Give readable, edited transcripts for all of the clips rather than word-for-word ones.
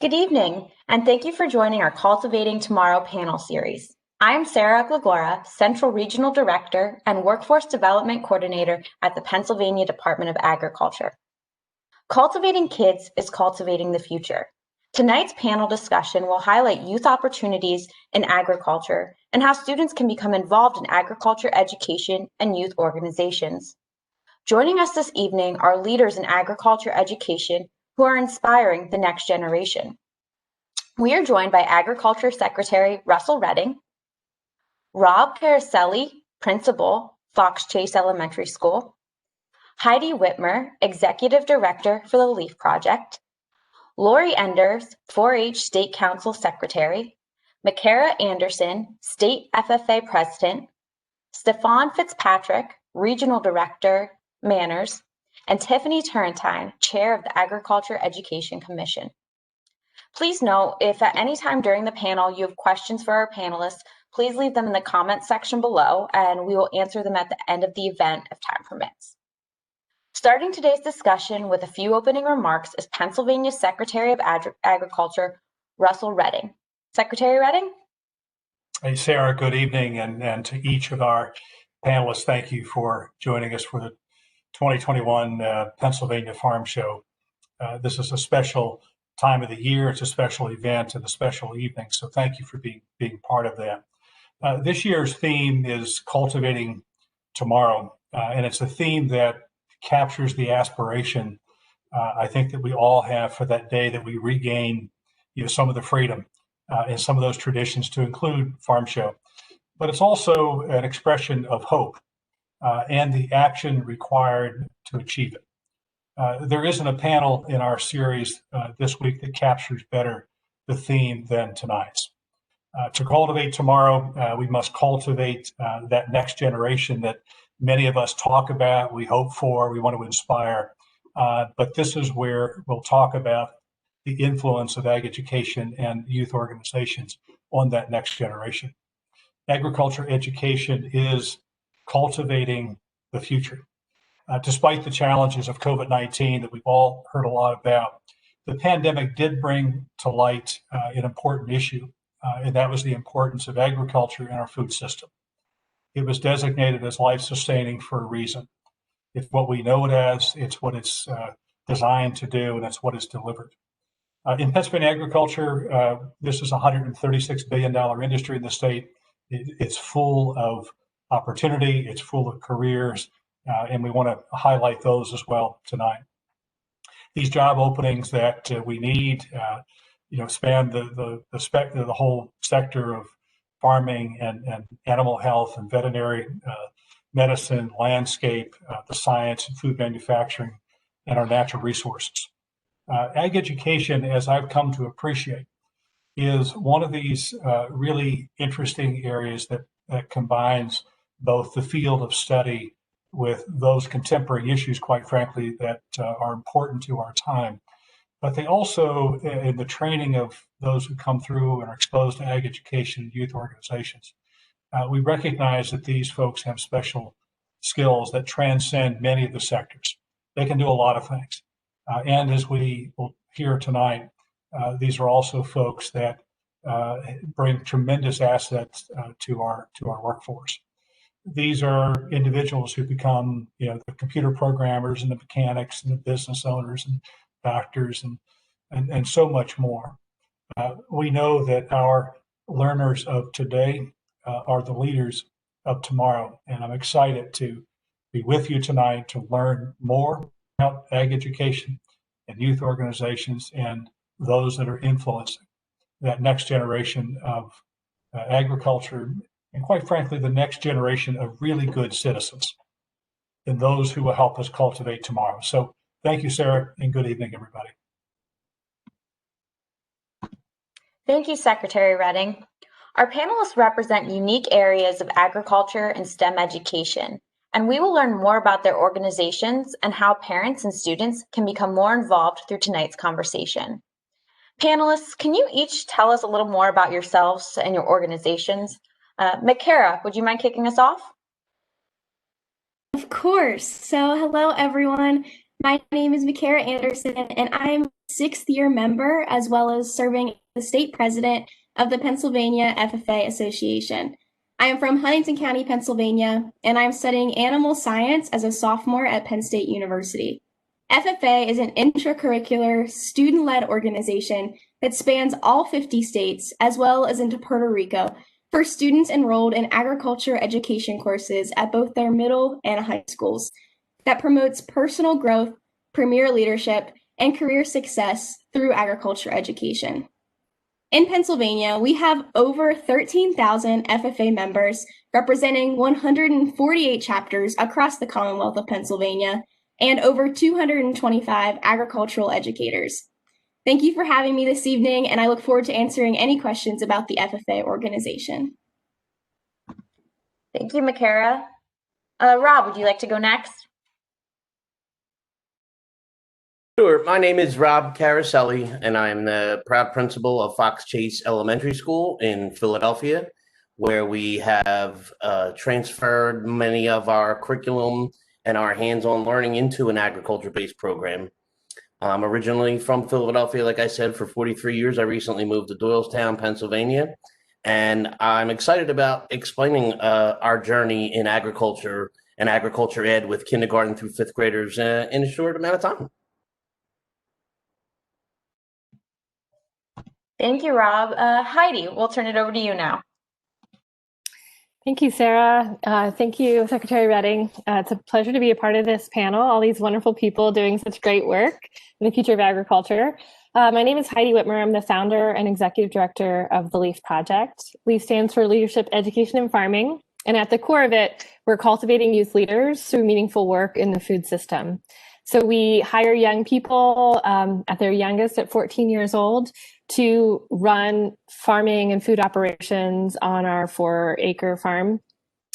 Good evening, and thank you for joining our Cultivating Tomorrow panel series. I'm Sarah Glagora, Central Regional Director and Workforce Development Coordinator at the Pennsylvania Department of Agriculture. Cultivating kids is cultivating the future. Tonight's panel discussion will highlight youth opportunities in agriculture and how students can become involved in agriculture education and youth organizations. Joining us this evening are leaders in agriculture education who are inspiring the next generation. We are joined by Agriculture Secretary Russell Redding, Rob Caracelli, Principal, Fox Chase Elementary School, Heidi Whitmer, Executive Director for the LEAF Project, Lori Enders, 4-H State Council Secretary, McKara Anderson, State FFA President, Stefan Fitzpatrick, Regional Director, MANRRS, and Tiffany Tarantine, Chair of the Agriculture Education Commission. Please note, if at any time during the panel you have questions for our panelists, please leave them in the comments section below, and we will answer them at the end of the event if time permits. Starting today's discussion with a few opening remarks is Pennsylvania Secretary of Agriculture, Russell Redding. Secretary Redding? Hey, Sarah, good evening, and to each of our panelists, thank you for joining us for the 2021 Pennsylvania Farm Show. This is a special time of the year. It's a special event and a special evening, so thank you for being part of that. This year's theme is Cultivating Tomorrow, and it's a theme that captures the aspiration I think that we all have for that day that we regain some of the freedom and some of those traditions, to include Farm Show. But it's also an expression of hope and the action required to achieve it. There isn't a panel in our series this week that captures better the theme than tonight's. To cultivate tomorrow, we must cultivate that next generation that many of us talk about, we hope for, we want to inspire. But this is where we'll talk about the influence of ag education and youth organizations on that next generation. Agriculture education is cultivating the future. Despite the challenges of COVID-19 that we've all heard a lot about, the pandemic did bring to light an important issue, and that was the importance of agriculture in our food system. It was designated as life-sustaining for a reason. It's what we know it as, it's what it's designed to do, and it's what it's delivered. In Pennsylvania agriculture, this is a $136 billion industry in the state. It's full of opportunity, it's full of careers, and we want to highlight those as well tonight. These job openings that we need, span the whole sector of farming and animal health and veterinary medicine, landscape, the science and food manufacturing, and our natural resources. Ag education, as I've come to appreciate, is one of these really interesting areas that combines both the field of study with those contemporary issues, quite frankly, that are important to our time. But they also, in the training of those who come through and are exposed to ag education and youth organizations, we recognize that these folks have special skills that transcend many of the sectors. They can do a lot of things. And as we will hear tonight, these are also folks that bring tremendous assets to our workforce. These are individuals who become, the computer programmers and the mechanics and the business owners and doctors and so much more. We know that our learners of today are the leaders of tomorrow, and I'm excited to be with you tonight to learn more about ag education and youth organizations and those that are influencing that next generation of agriculture, and quite frankly, the next generation of really good citizens and those who will help us cultivate tomorrow. So thank you, Sarah, and good evening, everybody. Thank you, Secretary Redding. Our panelists represent unique areas of agriculture and STEM education, and we will learn more about their organizations and how parents and students can become more involved through tonight's conversation. Panelists, can you each tell us a little more about yourselves and your organizations? McKara, would you mind kicking us off? Of course. So hello, everyone. My name is Makara Anderson, and I'm a sixth-year member as well as serving as the state president of the Pennsylvania FFA Association. I am from Huntington County, Pennsylvania, and I'm studying animal science as a sophomore at Penn State University. FFA is an intracurricular, student-led organization that spans all 50 states as well as into Puerto Rico for students enrolled in agriculture education courses at both their middle and high schools that promotes personal growth, premier leadership, and career success through agriculture education. In Pennsylvania, we have over 13,000 FFA members representing 148 chapters across the Commonwealth of Pennsylvania and over 225 agricultural educators. Thank you for having me this evening, and I look forward to answering any questions about the FFA organization. Thank you, Makara. Rob, would you like to go next? Sure. My name is Rob Caraselli, and I'm the proud principal of Fox Chase Elementary School in Philadelphia, where we have transferred many of our curriculum and our hands-on learning into an agriculture-based program. I'm originally from Philadelphia, like I said, for 43 years. I recently moved to Doylestown, Pennsylvania, and I'm excited about explaining our journey in agriculture and agriculture ed with kindergarten through fifth graders in a short amount of time. Thank you, Rob. Heidi, we'll turn it over to you now. Thank you, Sarah. Thank you, Secretary Redding. It's a pleasure to be a part of this panel, all these wonderful people doing such great work in the future of agriculture. My name is Heidi Whitmer. I'm the founder and executive director of the LEAF Project. LEAF stands for Leadership, Education, and Farming. And at the core of it, we're cultivating youth leaders through meaningful work in the food system. So we hire young people at their youngest at 14 years old to run farming and food operations on our 4-acre farm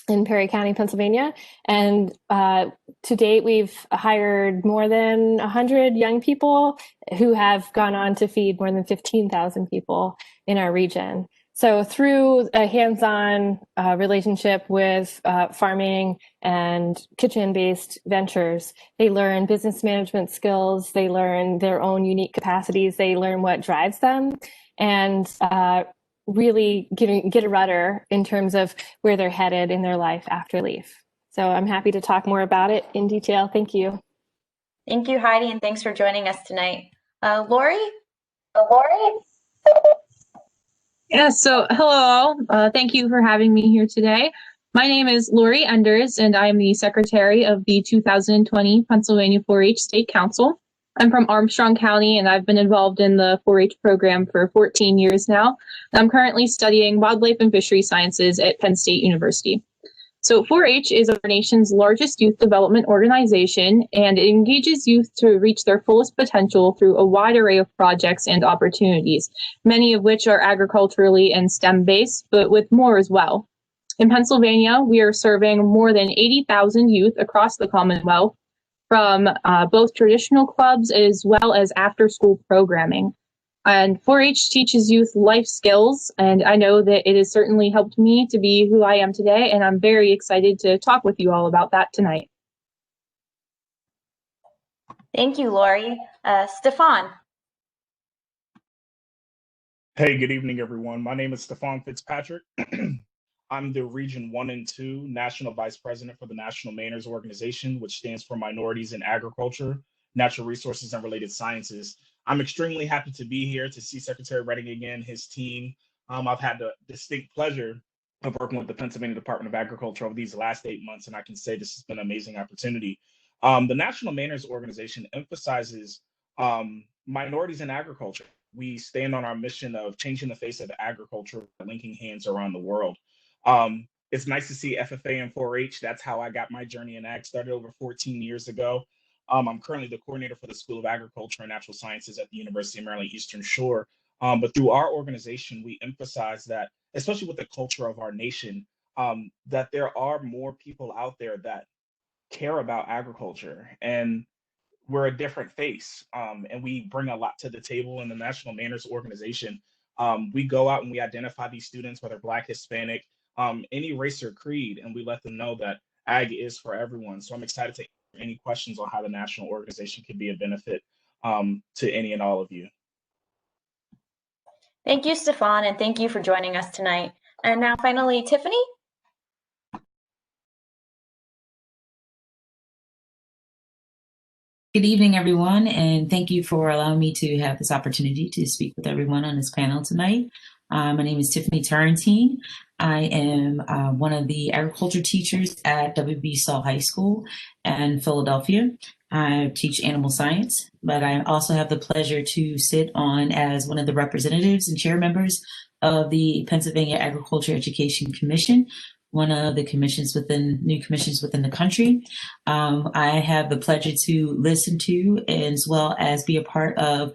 in Perry County, Pennsylvania. And to date, we've hired more than 100 young people who have gone on to feed more than 15,000 people in our region. So through a hands-on relationship with farming and kitchen-based ventures, they learn business management skills, they learn their own unique capacities, they learn what drives them, and really get a rudder in terms of where they're headed in their life after LEAF. So I'm happy to talk more about it in detail. Thank you. Thank you, Heidi, and thanks for joining us tonight. Lori? Yeah, so hello all. Thank you for having me here today. My name is Lori Enders, and I am the secretary of the 2020 Pennsylvania 4-H State Council. I'm from Armstrong County, and I've been involved in the 4-H program for 14 years now. I'm currently studying wildlife and fishery sciences at Penn State University. So 4-H is our nation's largest youth development organization, and it engages youth to reach their fullest potential through a wide array of projects and opportunities, many of which are agriculturally and STEM-based, but with more as well. In Pennsylvania, we are serving more than 80,000 youth across the Commonwealth from both traditional clubs as well as after-school programming. And 4-H teaches youth life skills, and I know that it has certainly helped me to be who I am today, and I'm very excited to talk with you all about that tonight. Thank you, Lori. Stefan. Hey, good evening, everyone. My name is Stefan Fitzpatrick. I'm the Region 1 and 2 National Vice President for the National MANRRS organization, which stands for Minorities in Agriculture, Natural Resources, and Related Sciences. I'm extremely happy to be here to see Secretary Redding again, his team. I've had the distinct pleasure of working with the Pennsylvania Department of Agriculture over these last 8 months, and I can say this has been an amazing opportunity. The National MANRRS organization emphasizes minorities in agriculture. We stand on our mission of changing the face of agriculture, linking hands around the world. It's nice to see FFA and 4-H. That's how I got my journey in ag, started over 14 years ago. I'm currently the coordinator for the School of Agriculture and Natural Sciences at the University of Maryland Eastern Shore. But through our organization, we emphasize that, especially with the culture of our nation, that there are more people out there that care about agriculture, and we're a different face, and we bring a lot to the table in the National MANRRS organization. We go out and we identify these students, whether Black, Hispanic, any race or creed, and we let them know that ag is for everyone. So I'm excited to any questions on how the national organization can be a benefit to any and all of you. Thank you, Stefan, and thank you for joining us tonight. And now finally, Tiffany. Good evening, everyone, and thank you for allowing me to have this opportunity to speak with everyone on this panel tonight. My name is Tiffany Tarantine. I am one of the agriculture teachers at W.B. Saul High School in Philadelphia. I teach animal science, but I also have the pleasure to sit on as one of the representatives and chair members of the Pennsylvania Agriculture Education Commission, one of the new commissions within the country. I have the pleasure to listen to as well as be a part of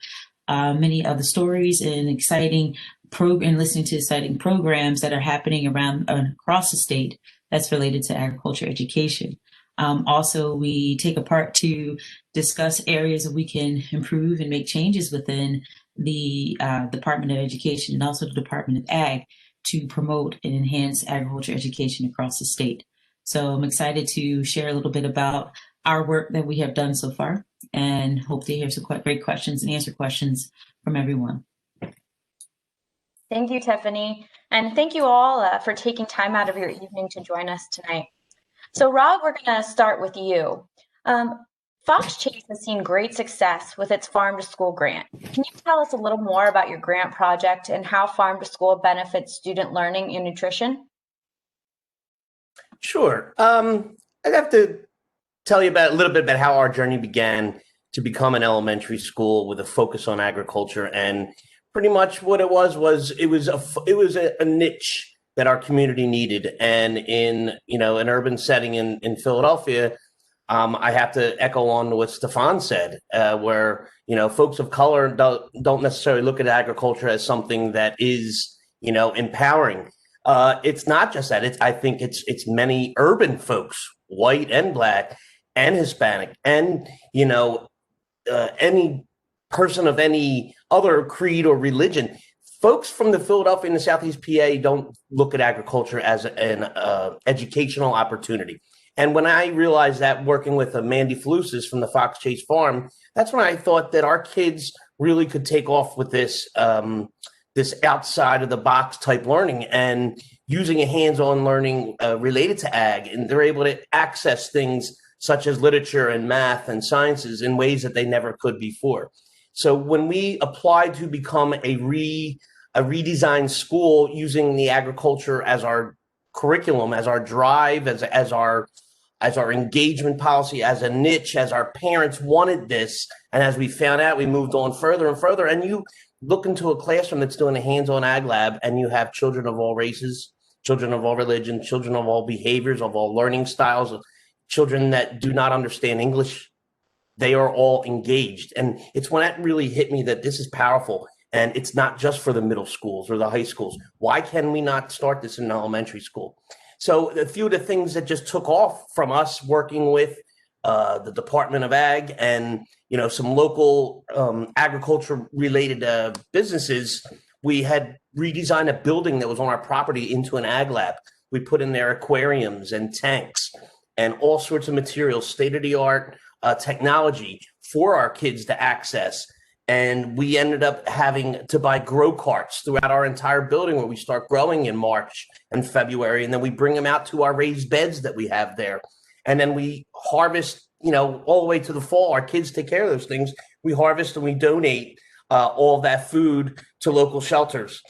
many of the stories and listening to exciting programs that are happening across the state that's related to agriculture education. Also, we take a part to discuss areas that we can improve and make changes within the Department of Education and also the Department of Ag to promote and enhance agriculture education across the state. So I'm excited to share a little bit about our work that we have done so far and hope to hear some great questions and answer questions from everyone. Thank you, Tiffany. And thank you all for taking time out of your evening to join us tonight. So Rob, we're going to start with you. Fox Chase has seen great success with its Farm to School grant. Can you tell us a little more about your grant project and how Farm to School benefits student learning and nutrition? Sure. I'd have to tell you a little bit about how our journey began to become an elementary school with a focus on agriculture. And pretty much what it was a niche that our community needed. And in an urban setting in Philadelphia, I have to echo on to what Stefan said, where folks of color don't necessarily look at agriculture as something that is empowering. It's not just that. I think it's many urban folks, white and black and Hispanic, and any person of any other creed or religion. Folks from the Philadelphia and the Southeast PA don't look at agriculture as an educational opportunity. And when I realized that working with Mandy Falusis from the Fox Chase Farm, that's when I thought that our kids really could take off with this outside of the box type learning and using a hands-on learning related to ag. And they're able to access things such as literature and math and sciences in ways that they never could before. So when we applied to become a redesigned school using the agriculture as our curriculum, as our drive, as our engagement policy, as a niche, as our parents wanted this, and as we found out, we moved on further and further. And you look into a classroom that's doing a hands-on ag lab, and you have children of all races, children of all religion, children of all behaviors, of all learning styles, children that do not understand English. They are all engaged. And it's when that really hit me that this is powerful. And it's not just for the middle schools or the high schools. Why can we not start this in elementary school? So a few of the things that just took off from us working with the Department of Ag and some local agriculture related businesses, we had redesigned a building that was on our property into an ag lab. We put in there aquariums and tanks and all sorts of materials, state-of-the-art technology for our kids to access. And we ended up having to buy grow carts throughout our entire building where we start growing in March and February. And then we bring them out to our raised beds that we have there. And then we harvest, all the way to the fall. Our kids take care of those things. We harvest and we donate all that food to local shelters.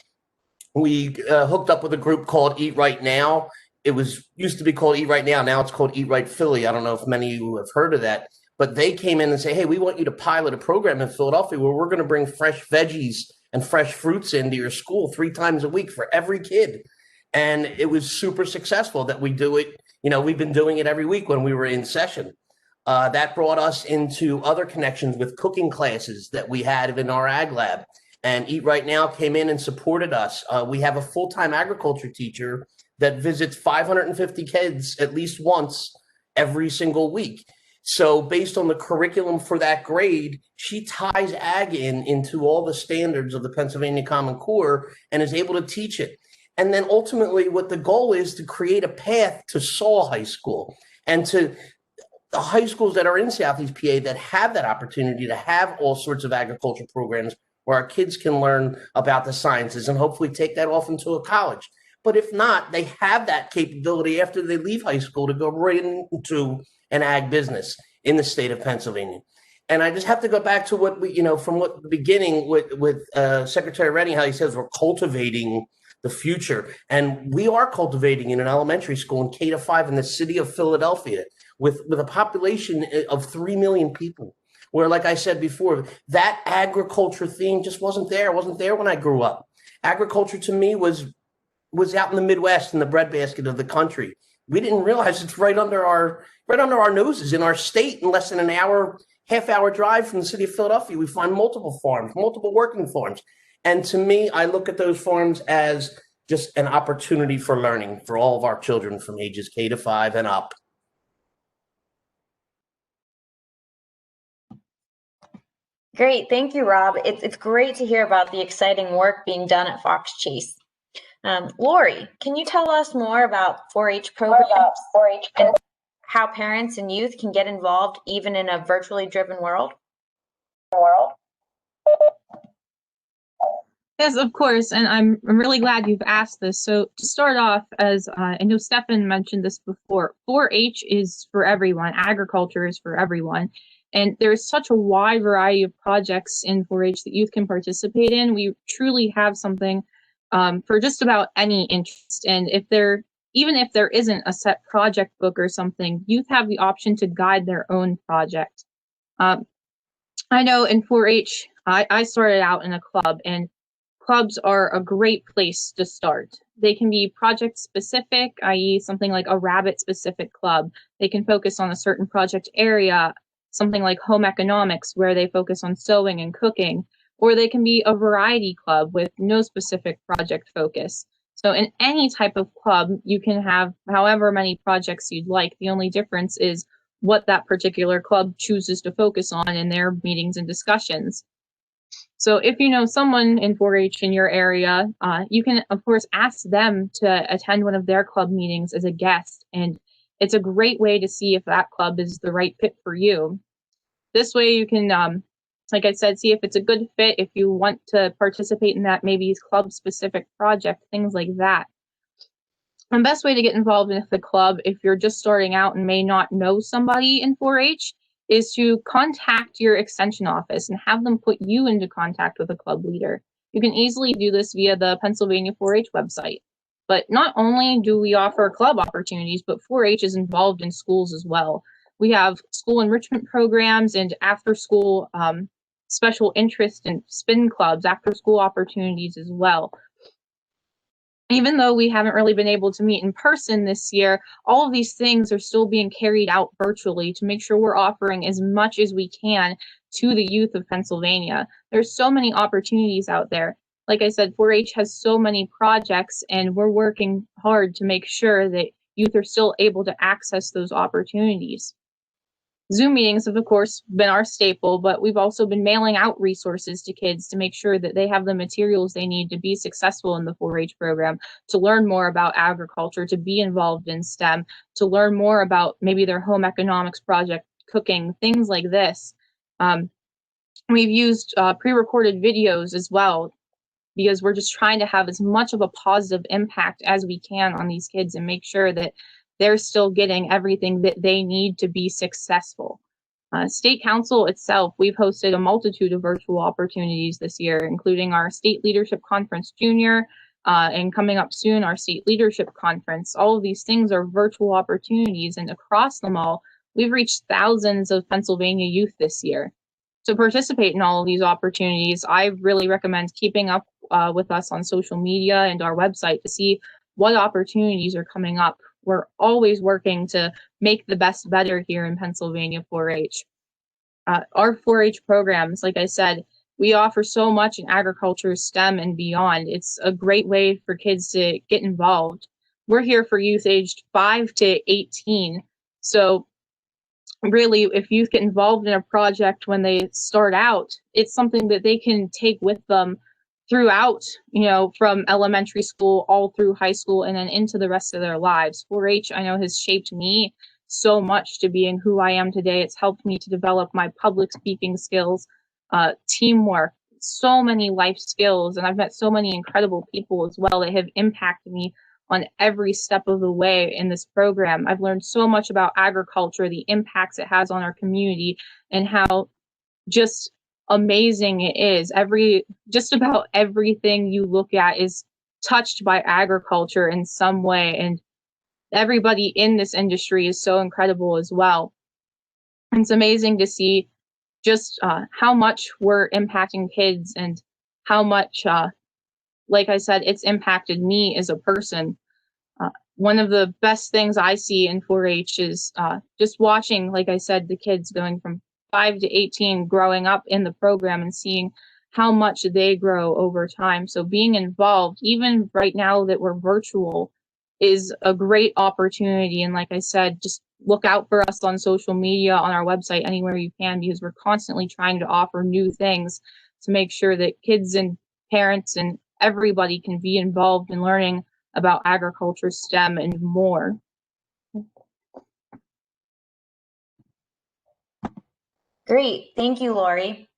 We hooked up with a group called Eat Right Now. It used to be called Eat Right Now. Now it's called Eat Right Philly. I don't know if many of you have heard of that. But they came in and say, hey, we want you to pilot a program in Philadelphia where we're going to bring fresh veggies and fresh fruits into your school 3 times a week for every kid. And it was super successful that we do it. We've been doing it every week when we were in session. That brought us into other connections with cooking classes that we had in our ag lab. And Eat Right Now came in and supported us. We have a full-time agriculture teacher that visits 550 kids at least once every single week. So based on the curriculum for that grade, she ties ag into all the standards of the Pennsylvania Common Core and is able to teach it. And then ultimately what the goal is to create a path to Saul High School and to the high schools that are in Southeast PA that have that opportunity to have all sorts of agriculture programs where our kids can learn about the sciences and hopefully take that off into a college. But if not, they have that capability after they leave high school to go right into an ag business in the state of Pennsylvania. And I just have to go back to what we, from what the beginning with Secretary Redding, how he says we're cultivating the future. And we are cultivating in an elementary school in K-5 in the city of Philadelphia with a population of 3 million people, where, like I said before, that agriculture theme just wasn't there. It wasn't there when I grew up. Agriculture to me was out in the Midwest in the breadbasket of the country. We didn't realize it's right under our noses in our state. In less than an hour, half-hour drive from the city of Philadelphia, we find multiple farms, multiple working farms. And to me, I look at those farms as just an opportunity for learning for all of our children from ages K-5 and up. Great, thank you, Rob. It's great to hear about the exciting work being done at Fox Chase. Lori, can you tell us more about 4-H programs and how parents and youth can get involved even in a virtually driven world? Yes, of course, and I'm really glad you've asked this. So to start off, as I know Stefan mentioned this before, 4-H is for everyone. Agriculture is for everyone. And there's such a wide variety of projects in 4-H that youth can participate in. We truly have something for just about any interest. And even if there isn't a set project book or something, youth have the option to guide their own project. I know in 4-H, I started out in a club, and clubs are a great place to start. They can be project specific, i.e. something like a rabbit specific club. They can focus on a certain project area, something like home economics, where they focus on sewing and cooking, or they can be a variety club with no specific project focus. So in any type of club, you can have however many projects you'd like. The only difference is what that particular club chooses to focus on in their meetings and discussions. So if you know someone in 4-H in your area, you can, of course, ask them to attend one of their club meetings as a guest. And it's a great way to see if that club is the right fit for you. This way you can, like I said, see if it's a good fit, if you want to participate in that maybe club-specific project, things like that. The best way to get involved in the club, if you're just starting out and may not know somebody in 4-H, is to contact your extension office and have them put you into contact with a club leader. You can easily do this via the Pennsylvania 4-H website. But not only do we offer club opportunities, but 4-H is involved in schools as well. We have school enrichment programs and after-school special interest and spin clubs, after-school opportunities as well. Even though we haven't really been able to meet in person this year, all of these things are still being carried out virtually to make sure we're offering as much as we can to the youth of Pennsylvania. There's so many opportunities out there. Like I said, 4-H has so many projects, and we're working hard to make sure that youth are still able to access those opportunities. Zoom meetings have, of course, been our staple, but we've also been mailing out resources to kids to make sure that they have the materials they need to be successful in the 4-H program, to learn more about agriculture, to be involved in STEM, to learn more about maybe their home economics project, cooking, things like this. We've used pre-recorded videos as well, because we're just trying to have as much of a positive impact as we can on these kids and make sure that they're still getting everything that they need to be successful. State Council itself, we've hosted a multitude of virtual opportunities this year, including our State Leadership Conference Junior, and coming up soon, our State Leadership Conference. All of these things are virtual opportunities, and across them all, we've reached thousands of Pennsylvania youth this year. To participate in all of these opportunities, I really recommend keeping up with us on social media and our website to see what opportunities are coming up. We're always working to make the best better here in Pennsylvania 4-H. Our 4-H programs, like I said, we offer so much in agriculture, STEM, and beyond. It's a great way for kids to get involved. We're here for youth aged 5 to 18. So really, if youth get involved in a project when they start out, it's something that they can take with them throughout, from elementary school all through high school and then into the rest of their lives. 4-H, I know, has shaped me so much to being who I am today. It's helped me to develop my public speaking skills, teamwork, so many life skills, and I've met so many incredible people as well that have impacted me on every step of the way in this program. I've learned so much about agriculture, the impacts it has on our community, and how just amazing it is. Just about everything you look at is touched by agriculture in some way, and everybody in this industry is so incredible as well. And it's amazing to see just how much we're impacting kids, and how much, like I said, it's impacted me as a person. One of the best things I see in 4-H is just watching, like I said, the kids going from 5 to 18 growing up in the program and seeing how much they grow over time. So being involved, even right now that we're virtual, is a great opportunity. And like I said, just look out for us on social media, on our website, anywhere you can, because we're constantly trying to offer new things to make sure that kids and parents and everybody can be involved in learning about agriculture, STEM, and more. Great. Thank you, Lori.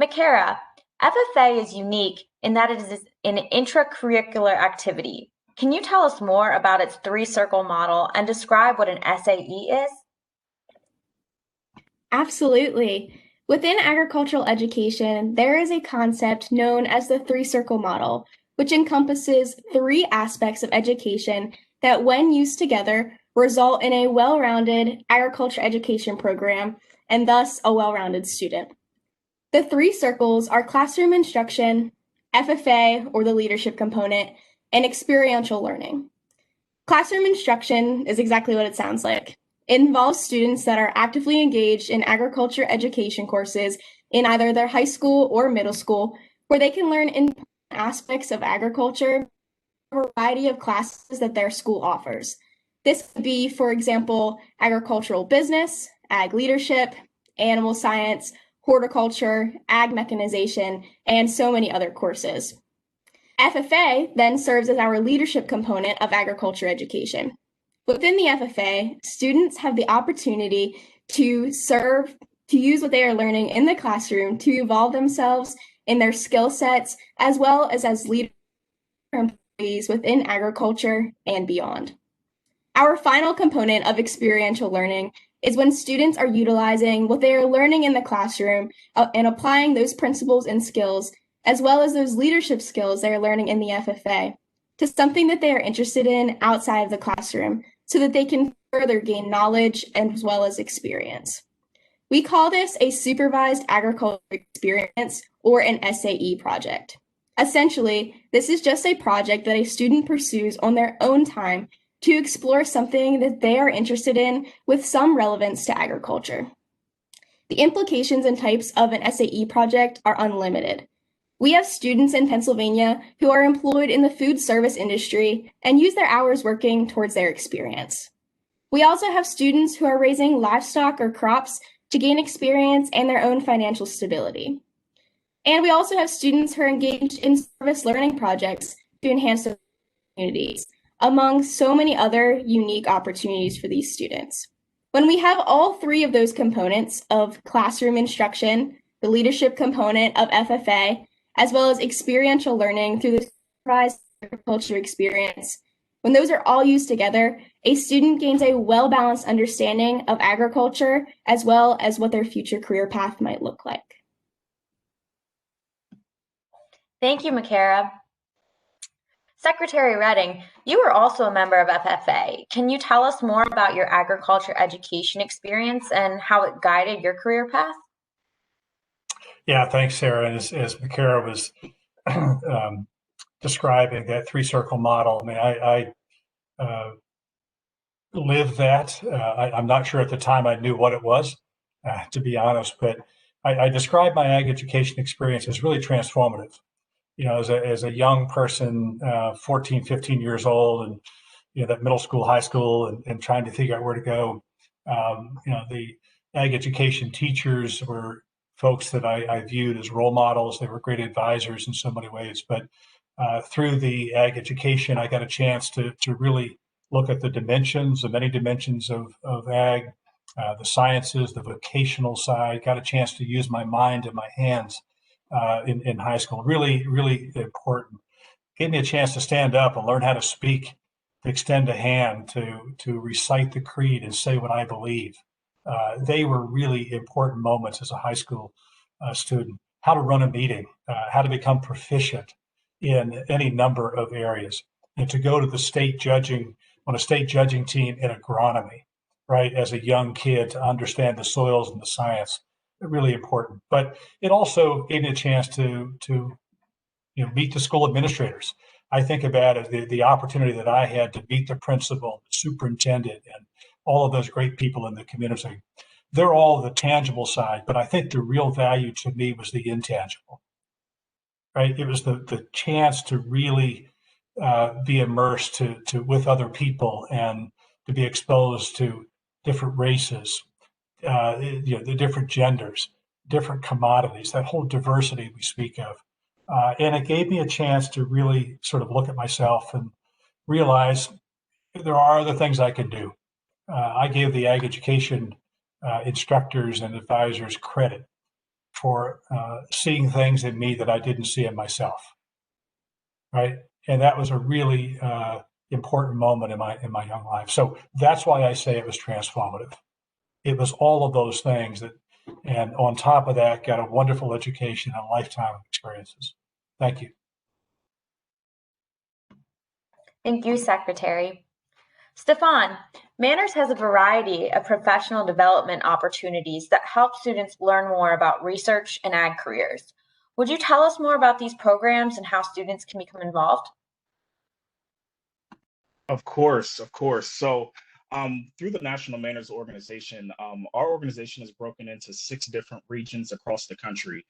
McKara, FFA is unique in that it is an intracurricular activity. Can you tell us more about its three-circle model and describe what an SAE is? Absolutely. Within agricultural education, there is a concept known as the three-circle model, which encompasses three aspects of education that, when used together, result in a well-rounded agriculture education program and thus a well-rounded student. The three circles are classroom instruction, FFA, or the leadership component, and experiential learning. Classroom instruction is exactly what it sounds like. It involves students that are actively engaged in agriculture education courses in either their high school or middle school, where they can learn important aspects of agriculture, a variety of classes that their school offers. This could be, for example, agricultural business, ag leadership, animal science, horticulture, ag mechanization, and so many other courses. FFA then serves as our leadership component of agriculture education. Within the FFA, students have the opportunity to use what they are learning in the classroom to evolve themselves in their skill sets, as well as leaders employees within agriculture and beyond. Our final component of experiential learning is when students are utilizing what they are learning in the classroom and applying those principles and skills, as well as those leadership skills they are learning in the FFA, to something that they are interested in outside of the classroom, so that they can further gain knowledge as well as experience. We call this a supervised agriculture experience, or an SAE project. Essentially, this is just a project that a student pursues on their own time to explore something that they are interested in with some relevance to agriculture. The implications and types of an SAE project are unlimited. We have students in Pennsylvania who are employed in the food service industry and use their hours working towards their experience. We also have students who are raising livestock or crops to gain experience and their own financial stability. And we also have students who are engaged in service learning projects to enhance their communities, among so many other unique opportunities for these students. When we have all three of those components of classroom instruction, the leadership component of FFA, as well as experiential learning through the supervised agriculture experience, when those are all used together, a student gains a well-balanced understanding of agriculture, as well as what their future career path might look like. Thank you, McKara. Secretary Redding, you were also a member of FFA. Can you tell us more about your agriculture education experience and how it guided your career path? Yeah, thanks, Sarah. And as McKara was describing that three-circle model, I mean, I lived that. I'm not sure at the time I knew what it was, to be honest, but I describe my ag education experience as really transformative. You know, as a young person, 14, 15 years old, and, you know, that middle school, high school, and trying to figure out where to go. You know, the ag education teachers were folks that I viewed as role models. They were great advisors in so many ways. But through the ag education, I got a chance to really look at the many dimensions of ag, the sciences, the vocational side. Got a chance to use my mind and my hands in high school. Really, really important. Gave me a chance to stand up and learn how to speak, to extend a hand, to recite the creed and say what I believe. They were really important moments as a high school student. How to run a meeting, how to become proficient in any number of areas, and to go to the state judging on a state judging team in agronomy, right? As a young kid, to understand the soils and the science, really important. But it also gave me a chance to meet the school administrators. I think about it, the opportunity that I had to meet the principal, the superintendent, and all of those great people in the community. They're all the tangible side, but I think the real value to me was the intangible, right? It was the chance to really be immersed to with other people and to be exposed to different races, the different genders, different commodities, that whole diversity we speak of. And it gave me a chance to really sort of look at myself and realize there are other things I can do. I gave the ag education instructors and advisors credit for seeing things in me that I didn't see in myself, right? And that was a really important moment in my young life. So that's why I say it was transformative. It was all of those things and on top of that, got a wonderful education and a lifetime of experiences. Thank you. Thank you, Secretary. Stefan, MANRRS has a variety of professional development opportunities that help students learn more about research and ag careers. Would you tell us more about these programs and how students can become involved? Of course, of course. So through the National MANRRS organization, our organization is broken into 6 different regions across the country.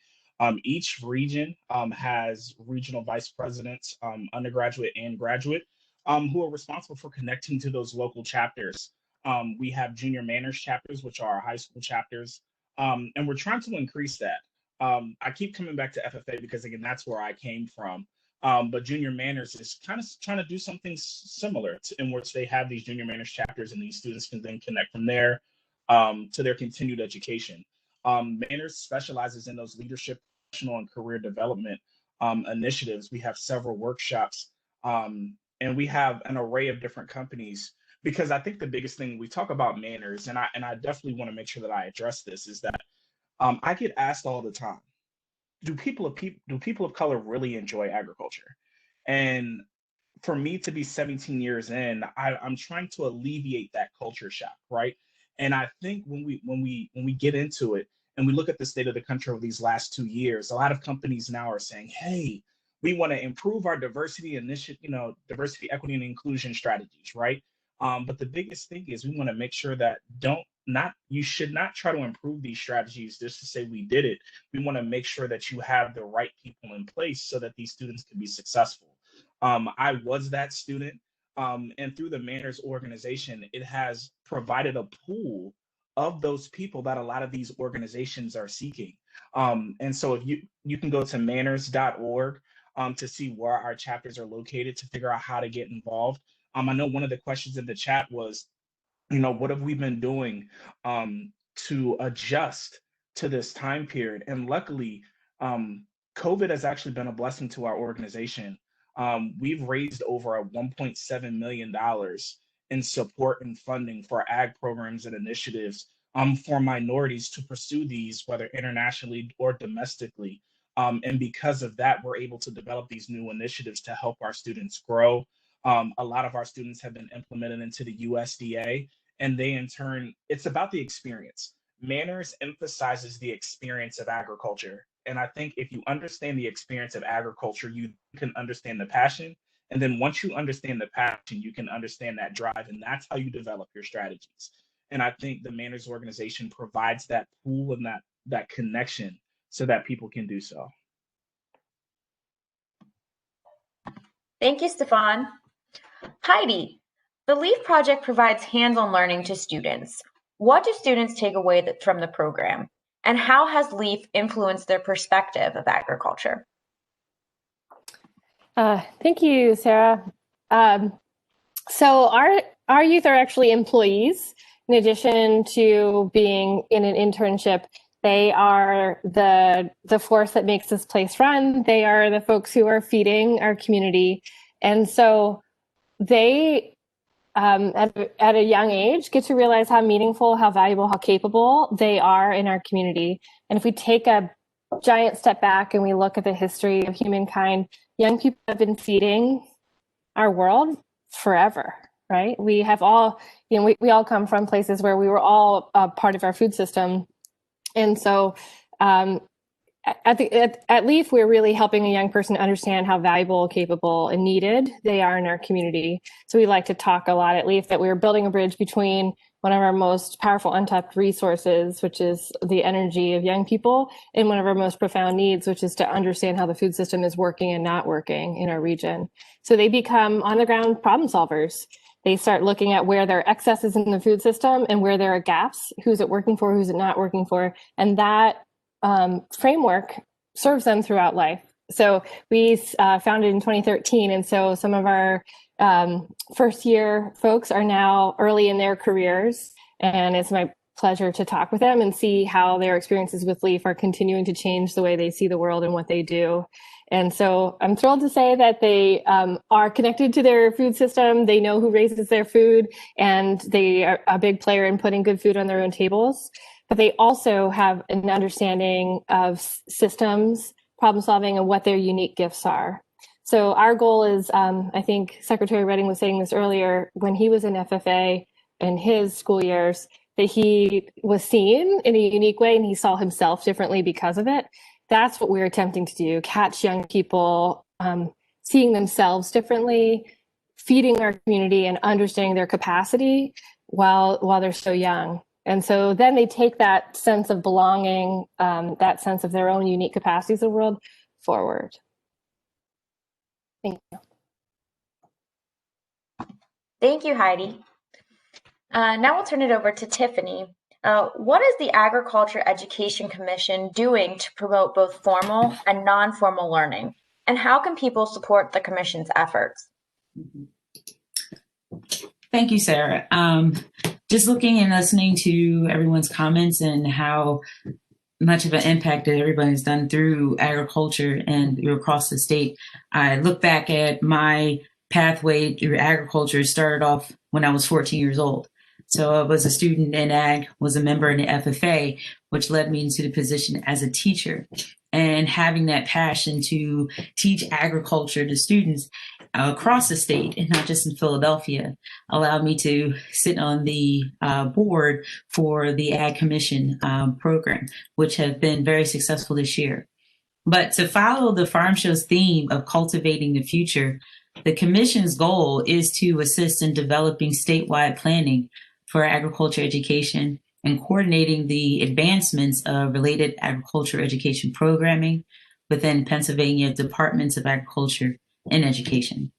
Each region has regional vice presidents, undergraduate and graduate, who are responsible for connecting to those local chapters. We have junior MANRRS chapters, which are our high school chapters, and we're trying to increase that. I keep coming back to FFA because, again, that's where I came from. But junior MANRRS is kind of trying to do something similar in which they have these junior MANRRS chapters, and these students can then connect from there to their continued education. MANRRS specializes in those leadership, professional, and career development initiatives. We have several workshops, and we have an array of different companies. Because I think the biggest thing we talk about MANRRS, and I definitely want to make sure that I address this, is that I get asked all the time, do people of color really enjoy agriculture? And for me to be 17 years in, I'm trying to alleviate that culture shock, right? And I think when we get into it and we look at the state of the country over these last 2 years, a lot of companies now are saying, "Hey, we want to improve our diversity initiative, diversity, equity, and inclusion strategies," right? But the biggest thing is we want to make sure that you should not try to improve these strategies just to say we did it. We want to make sure that you have the right people in place so that these students can be successful. I was that student, and through the MANRRS organization, it has provided a pool of those people that a lot of these organizations are seeking. And so if you can go to mannrs.org to see where our chapters are located to figure out how to get involved. I know one of the questions in the chat was, what have we been doing to adjust to this time period? And luckily, COVID has actually been a blessing to our organization. We've raised over $1.7 million in support and funding for ag programs and initiatives for minorities to pursue these, whether internationally or domestically. And because of that, we're able to develop these new initiatives to help our students grow. A lot of our students have been implemented into the USDA, and they in turn, it's about the experience. MANRRS emphasizes the experience of agriculture. And I think if you understand the experience of agriculture, you can understand the passion. And then once you understand the passion, you can understand that drive, and that's how you develop your strategies. And I think the MANRRS organization provides that pool and that connection so that people can do so. Thank you, Stefan. Heidi, the LEAF project provides hands-on learning to students. What do students take away from the program? And how has LEAF influenced their perspective of agriculture? Thank you, Sarah. So our youth are actually employees. In addition to being in an internship, they are the force that makes this place run. They are the folks who are feeding our community. And so they, at a young age, get to realize how meaningful, how valuable, how capable they are in our community. And if we take a giant step back and we look at the history of humankind, young people have been feeding our world forever, right? We have all, we all come from places where we were all part of our food system. And so at Leaf, we're really helping a young person understand how valuable, capable, and needed they are in our community. So we like to talk a lot at Leaf that we're building a bridge between one of our most powerful untapped resources, which is the energy of young people, and one of our most profound needs, which is to understand how the food system is working and not working in our region. So they become on-the-ground problem solvers. They start looking at where there are excesses in the food system and where there are gaps, who's it working for, who's it not working for, and that framework serves them throughout life. So we founded in 2013, and so some of our first year folks are now early in their careers, and it's my pleasure to talk with them and see how their experiences with Leaf are continuing to change the way they see the world and what they do. And so I'm thrilled to say that they are connected to their food system. They know who raises their food, and they are a big player in putting good food on their own tables. But they also have an understanding of systems, problem solving, and what their unique gifts are. So our goal is, I think Secretary Redding was saying this earlier, when he was in FFA in his school years, that he was seen in a unique way and he saw himself differently because of it. That's what we're attempting to do, catch young people seeing themselves differently, feeding our community and understanding their capacity while they're so young. And so then they take that sense of belonging, that sense of their own unique capacities in the world forward. Thank you. Thank you, Heidi. Now we'll turn it over to Tiffany. What is the Agriculture Education Commission doing to promote both formal and non-formal learning? And how can people support the Commission's efforts? Thank you, Sarah. Just looking and listening to everyone's comments and how much of an impact that everybody's done through agriculture and across the state, I look back at my pathway through agriculture. Started off when I was 14 years old. So I was a student in ag, was a member in the FFA, which led me into the position as a teacher. And having that passion to teach agriculture to students across the state and not just in Philadelphia allowed me to sit on the board for the Ag Commission program, which have been very successful this year. But to follow the Farm Show's theme of cultivating the future, the Commission's goal is to assist in developing statewide planning for agriculture education and coordinating the advancements of related agriculture education programming within Pennsylvania Departments of Agriculture and Education.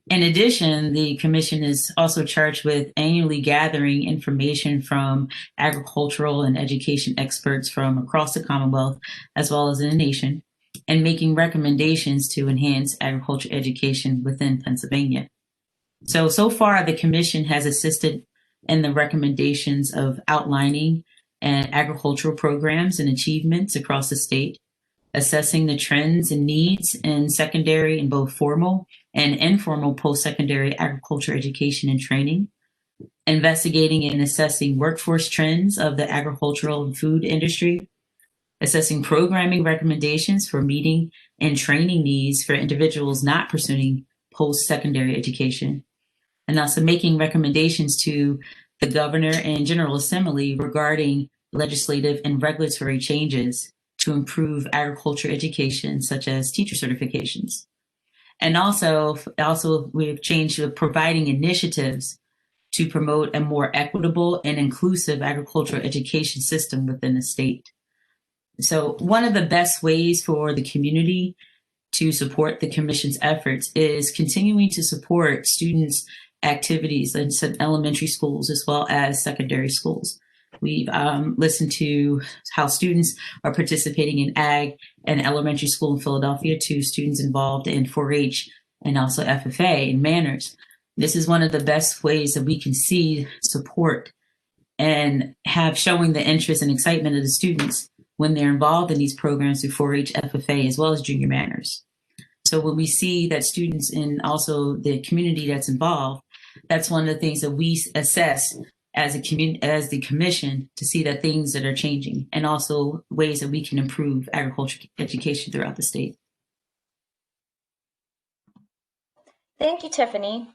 In addition, the Commission is also charged with annually gathering information from agricultural and education experts from across the Commonwealth, as well as in the nation, and making recommendations to enhance agriculture education within Pennsylvania. So far, the Commission has assisted in the recommendations of outlining agricultural programs and achievements across the state, assessing the trends and needs in secondary and both formal and informal post-secondary agriculture education and training, investigating and assessing workforce trends of the agricultural and food industry, assessing programming recommendations for meeting and training needs for individuals not pursuing post-secondary education, and also making recommendations to the Governor and General Assembly regarding legislative and regulatory changes to improve agriculture education, such as teacher certifications. And also we've changed to providing initiatives to promote a more equitable and inclusive agricultural education system within the state. So one of the best ways for the community to support the Commission's efforts is continuing to support students' activities in some elementary schools as well as secondary schools. We've listened to how students are participating in ag and elementary school in Philadelphia, to students involved in 4-H and also FFA and MANRRS. This is one of the best ways that we can see support and have showing the interest and excitement of the students when they're involved in these programs through 4-H, FFA, as well as junior MANRRS. So when we see that students and also the community that's involved, that's one of the things that we assess as the commission to see that things that are changing and also ways that we can improve agriculture education throughout the state. Thank you, Tiffany.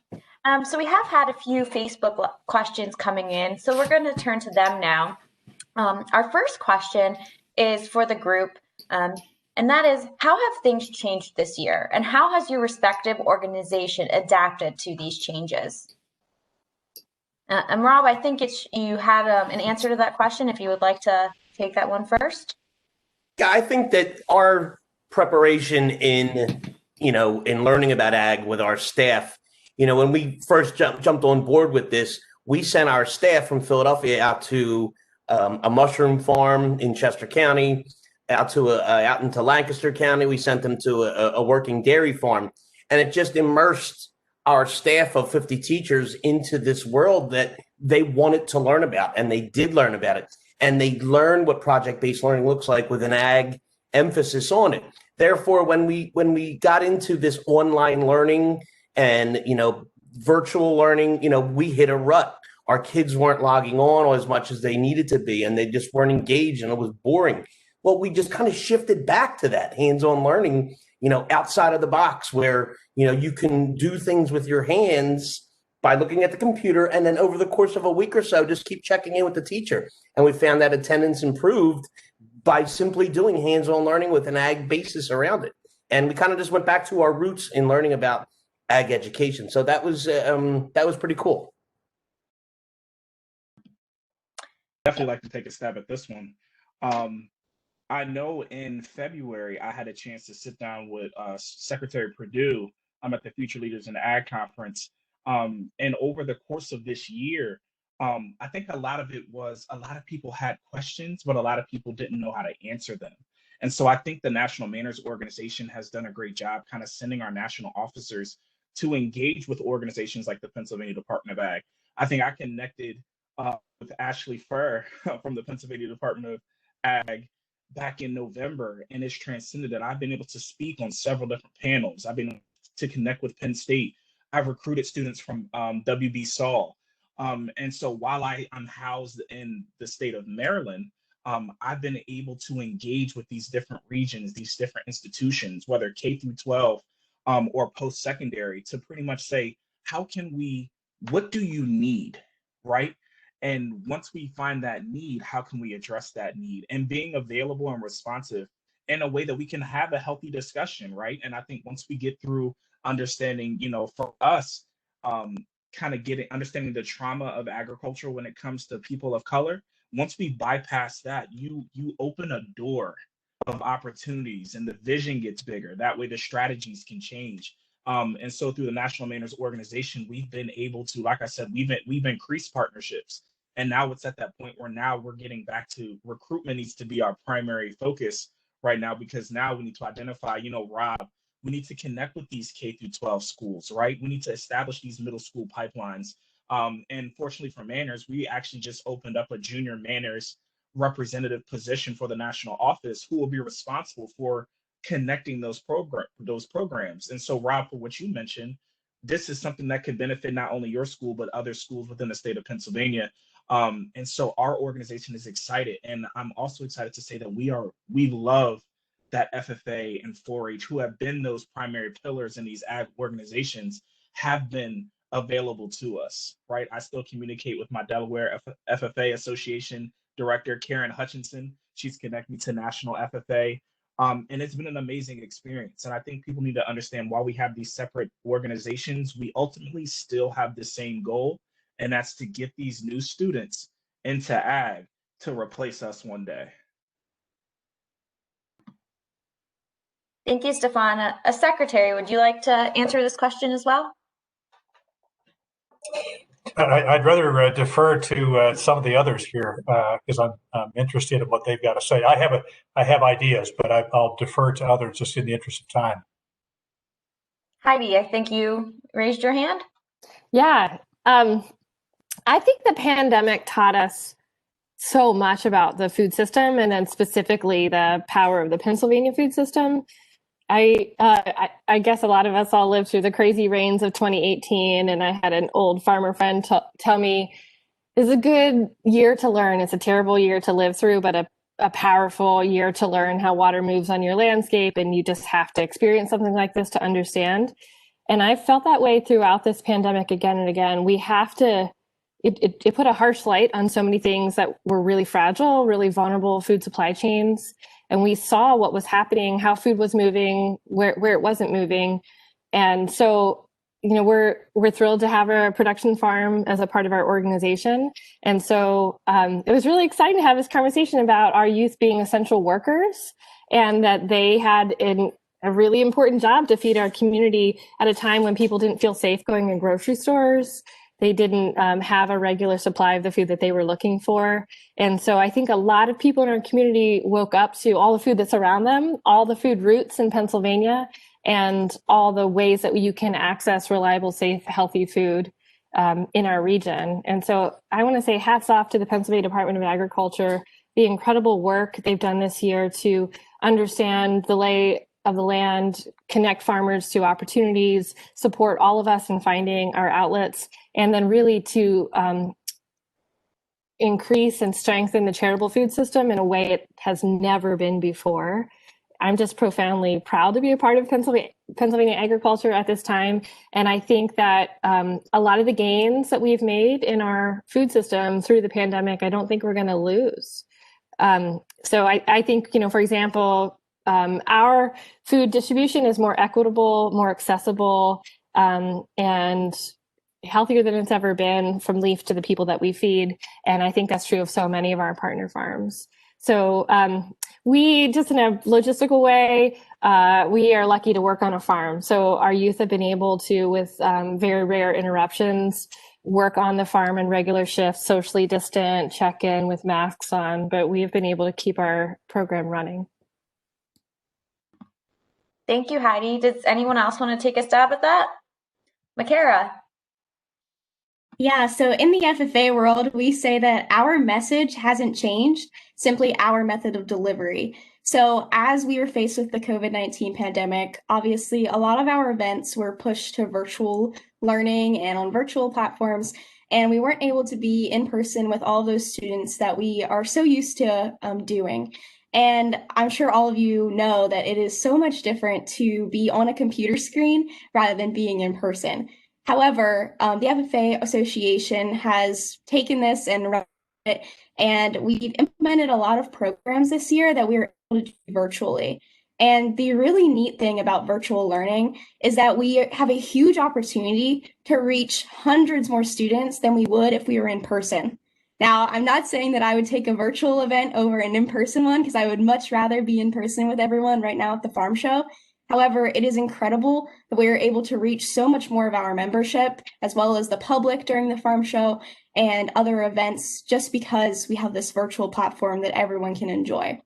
So we have had a few Facebook questions coming in, so we're going to turn to them now. Our first question is for the group, and that is, how have things changed this year, and how has your respective organization adapted to these changes? And Rob, I think you had an answer to that question, if you would like to take that one first. Yeah, I think that our preparation in learning about ag with our staff, when we first jumped on board with this, we sent our staff from Philadelphia out to a mushroom farm in Chester County, out into Lancaster County. We sent them to a working dairy farm, and it just immersed our staff of 50 teachers into this world that they wanted to learn about, and they did learn about it. And they learned what project-based learning looks like with an ag emphasis on it. Therefore, when we got into this online learning and virtual learning, we hit a rut. Our kids weren't logging on as much as they needed to be, and they just weren't engaged, and it was boring. Well, we just kind of shifted back to that hands-on learning, outside of the box, where you can do things with your hands by looking at the computer, and then over the course of a week or so, just keep checking in with the teacher. And we found that attendance improved by simply doing hands-on learning with an ag basis around it. And we kind of just went back to our roots in learning about ag education. So that was pretty cool. Definitely like to take a stab at this one. I know in February, I had a chance to sit down with Secretary Perdue at the Future Leaders in Ag Conference. And over the course of this year, I think a lot of people had questions, but a lot of people didn't know how to answer them. And so I think the National MANRRS organization has done a great job kind of sending our national officers to engage with organizations like the Pennsylvania Department of Ag. I think I connected with Ashley Furr from the Pennsylvania Department of Ag back in November, and it's transcended that I've been able to speak on several different panels. I've been able to connect with Penn State. I've recruited students from WB Saul. And so while I'm housed in the state of Maryland, I've been able to engage with these different regions, these different institutions, whether K through 12 or post-secondary, to pretty much say, what do you need, right? And once we find that need, how can we address that need? And being available and responsive in a way that we can have a healthy discussion, right? And I think once we get through understanding, for us, understanding the trauma of agriculture when it comes to people of color, once we bypass that, you open a door of opportunities and the vision gets bigger. That way the strategies can change. And so through the National MANRRS organization, we've been able to, like I said, we've increased partnerships. And now it's at that point where now we're getting back to recruitment needs to be our primary focus right now, because now we need to identify, Rob, we need to connect with these K through 12 schools, right? We need to establish these middle school pipelines. And fortunately for MANRRS, we actually just opened up a junior MANRRS representative position for the national office who will be responsible for connecting those programs. And so, Rob, for what you mentioned, this is something that could benefit not only your school, but other schools within the state of Pennsylvania. And so our organization is excited. And I'm also excited to say that we love that FFA and 4-H, who have been those primary pillars in these ag organizations, have been available to us, right? I still communicate with my Delaware FFA Association director, Karen Hutchinson. She's connected me to National FFA. And it's been an amazing experience. And I think people need to understand, while we have these separate organizations, we ultimately still have the same goal, and that's to get these new students into ag to replace us one day. Thank you, Stefan. Secretary, would you like to answer this question as well? I'd rather defer to some of the others here because I'm interested in what they've got to say. I have ideas, but I'll defer to others just in the interest of time. Heidi, I think you raised your hand. Yeah. I think the pandemic taught us so much about the food system, and then specifically the power of the Pennsylvania food system. I guess a lot of us all lived through the crazy rains of 2018, and I had an old farmer friend tell me, "It's a good year to learn. It's a terrible year to live through, but a powerful year to learn how water moves on your landscape, and you just have to experience something like this to understand." And I felt that way throughout this pandemic again and again. We have to, it put a harsh light on so many things that were really fragile, really vulnerable food supply chains. And we saw what was happening, how food was moving, where it wasn't moving. And so, we're thrilled to have a production farm as a part of our organization. And so it was really exciting to have this conversation about our youth being essential workers, and that they had a really important job to feed our community at a time when people didn't feel safe going in grocery stores. They didn't have a regular supply of the food that they were looking for. And so I think a lot of people in our community woke up to all the food that's around them, all the food routes in Pennsylvania, and all the ways that you can access reliable, safe, healthy food in our region. And so I want to say hats off to the Pennsylvania Department of Agriculture, the incredible work they've done this year to understand the lay of the land, connect farmers to opportunities, support all of us in finding our outlets, and then really to increase and strengthen the charitable food system in a way it has never been before. I'm just profoundly proud to be a part of Pennsylvania agriculture at this time. And I think that a lot of the gains that we've made in our food system through the pandemic, I don't think we're going to lose. So I think, for example, our food distribution is more equitable, more accessible, and healthier than it's ever been, from leaf to the people that we feed. And I think that's true of so many of our partner farms. So we just, in a logistical way, we are lucky to work on a farm. So our youth have been able to, with very rare interruptions, work on the farm in regular shifts, socially distant, check in with masks on, but we have been able to keep our program running. Thank you, Heidi. Does anyone else want to take a stab at that? Makara. Yeah, so in the FFA world, we say that our message hasn't changed, simply our method of delivery. So as we were faced with the COVID-19 pandemic, obviously a lot of our events were pushed to virtual learning and on virtual platforms, and we weren't able to be in person with all those students that we are so used to doing. And I'm sure all of you know that it is so much different to be on a computer screen rather than being in person. However, the FFA Association has taken this and run it, and we've implemented a lot of programs this year that we were able to do virtually. And the really neat thing about virtual learning is that we have a huge opportunity to reach hundreds more students than we would if we were in person. Now, I'm not saying that I would take a virtual event over an in-person one, because I would much rather be in person with everyone right now at the farm show. However, it is incredible that we are able to reach so much more of our membership, as well as the public during the farm show and other events, just because we have this virtual platform that everyone can enjoy.